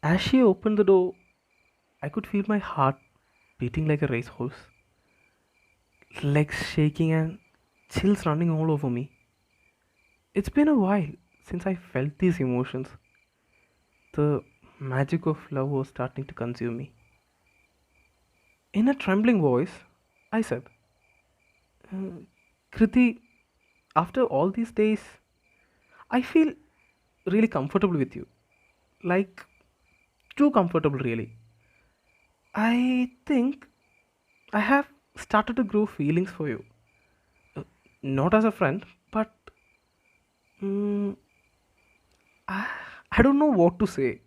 As she opened the door, I could feel my heart beating like a racehorse, legs shaking and chills running all over me. It's been a while since I felt these emotions. The magic of love was starting to consume me. In a trembling voice, I said, Kriti, after all these days, I feel really comfortable with you. Like, too comfortable, really. I think I have started to grow feelings for you. Not as a friend, but mm, I don't know what to say.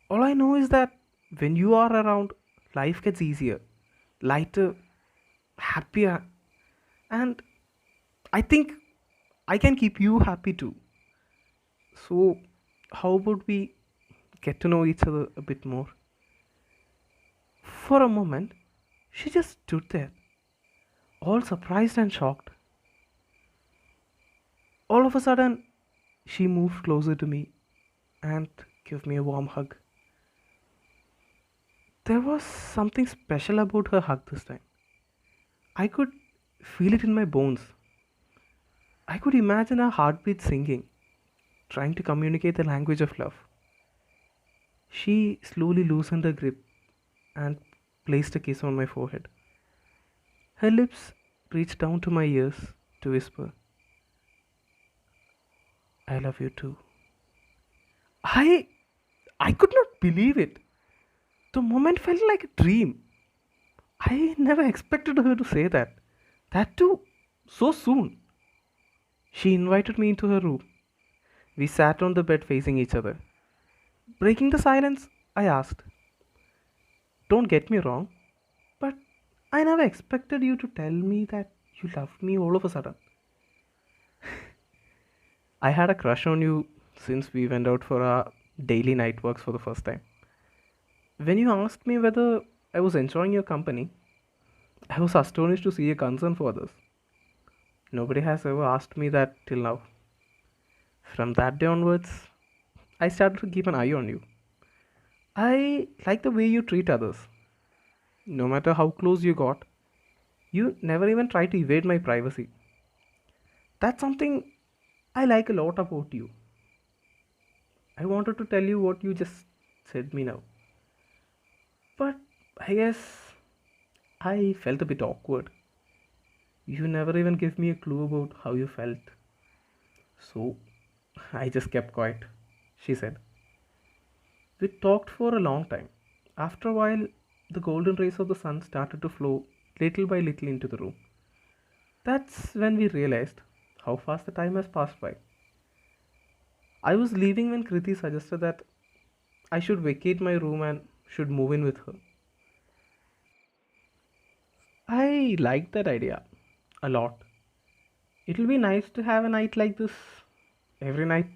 All I know is that when you are around, life gets easier, lighter, happier, and I think I can keep you happy too. So, how about we get to know each other a bit more? For a moment, she just stood there, all surprised and shocked. All of a sudden, she moved closer to me and gave me a warm hug. There was something special about her hug this time. I could feel it in my bones. I could imagine her heartbeat singing, trying to communicate the language of love. She slowly loosened her grip and placed a kiss on my forehead. Her lips reached down to my ears to whisper, I love you too. I I could not believe it. The moment felt like a dream. I never expected her to say that. That too, so soon. She invited me into her room. We sat on the bed facing each other. Breaking the silence, I asked, Don't get me wrong, but I never expected you to tell me that you loved me all of a sudden. I had a crush on you since we went out for our daily night walks for the first time. When you asked me whether I was enjoying your company, I was astonished to see a concern for others. Nobody has ever asked me that till now. From that day onwards, I started to keep an eye on you. I like the way you treat others. No matter how close you got, you never even try to evade my privacy. That's something I like a lot about you. I wanted to tell you what you just said me now. But I guess I felt a bit awkward. You never even gave me a clue about how you felt. So I just kept quiet, she said. We talked for a long time. After a while, the golden rays of the sun started to flow little by little into the room. That's when we realized how fast the time has passed by. I was leaving when Kriti suggested that I should vacate my room and should move in with her. I liked that idea a lot. It'll be nice to have a night like this every night.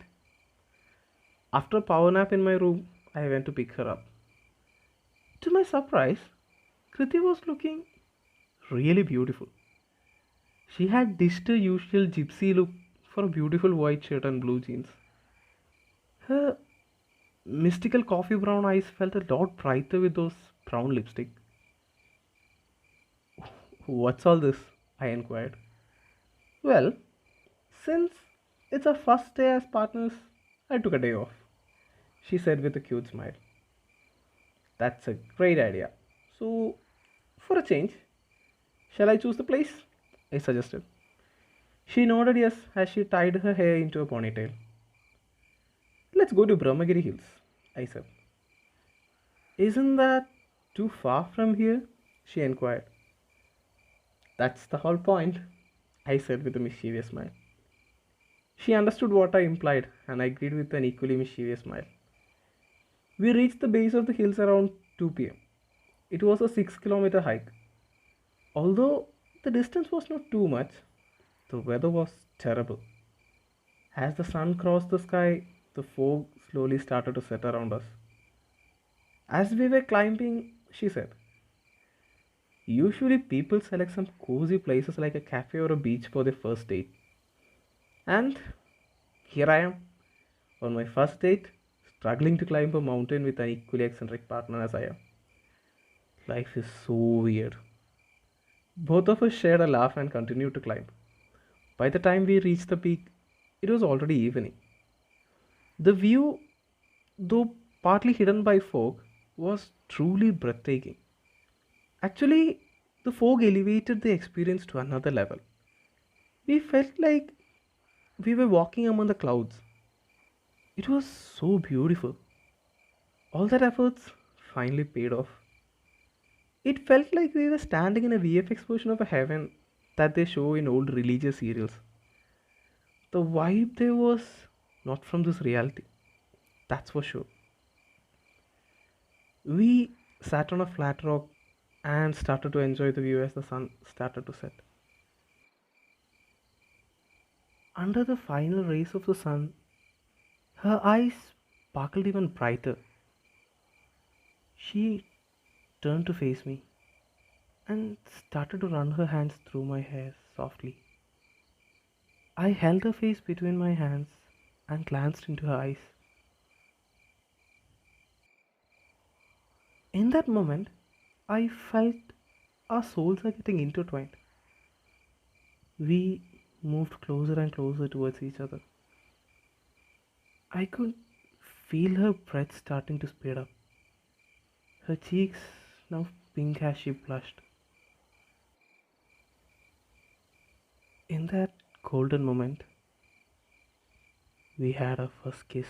After a power nap in my room, I went to pick her up. To my surprise, Kriti was looking really beautiful. She had ditched her usual gypsy look for a beautiful white shirt and blue jeans. Her mystical coffee brown eyes felt a lot brighter with those brown lipstick. What's all this? I inquired. Well, since it's our first day as partners, I took a day off, she said with a cute smile. That's a great idea. So, for a change, shall I choose the place? I suggested. She nodded yes as she tied her hair into a ponytail. Let's go to Brahmagiri Hills, I said. Isn't that too far from here? She inquired. That's the whole point, I said with a mischievous smile. She understood what I implied and I agreed with an equally mischievous smile. We reached the base of the hills around 2 pm. It was a 6 kilometer hike. Although the distance was not too much, the weather was terrible. As the sun crossed the sky, the fog slowly started to set around us. As we were climbing, she said, Usually people select some cozy places like a cafe or a beach for their first date. And here I am, on my first date, struggling to climb a mountain with an equally eccentric partner as I am. Life is so weird. Both of us shared a laugh and continued to climb. By the time we reached the peak, it was already evening. The view, though partly hidden by fog, was truly breathtaking. Actually, the fog elevated the experience to another level. We felt like we were walking among the clouds. It was so beautiful. All that efforts finally paid off. It felt like we were standing in a VFX version of a heaven that they show in old religious serials. The vibe there was not from this reality, that's for sure. We sat on a flat rock and started to enjoy the view as the sun started to set. Under the final rays of the sun, her eyes sparkled even brighter. She turned to face me and started to run her hands through my hair softly. I held her face between my hands and glanced into her eyes. In that moment, I felt our souls are getting intertwined. We moved closer and closer towards each other. I could feel her breath starting to speed up, her cheeks now pink as she blushed. In that golden moment, we had our first kiss.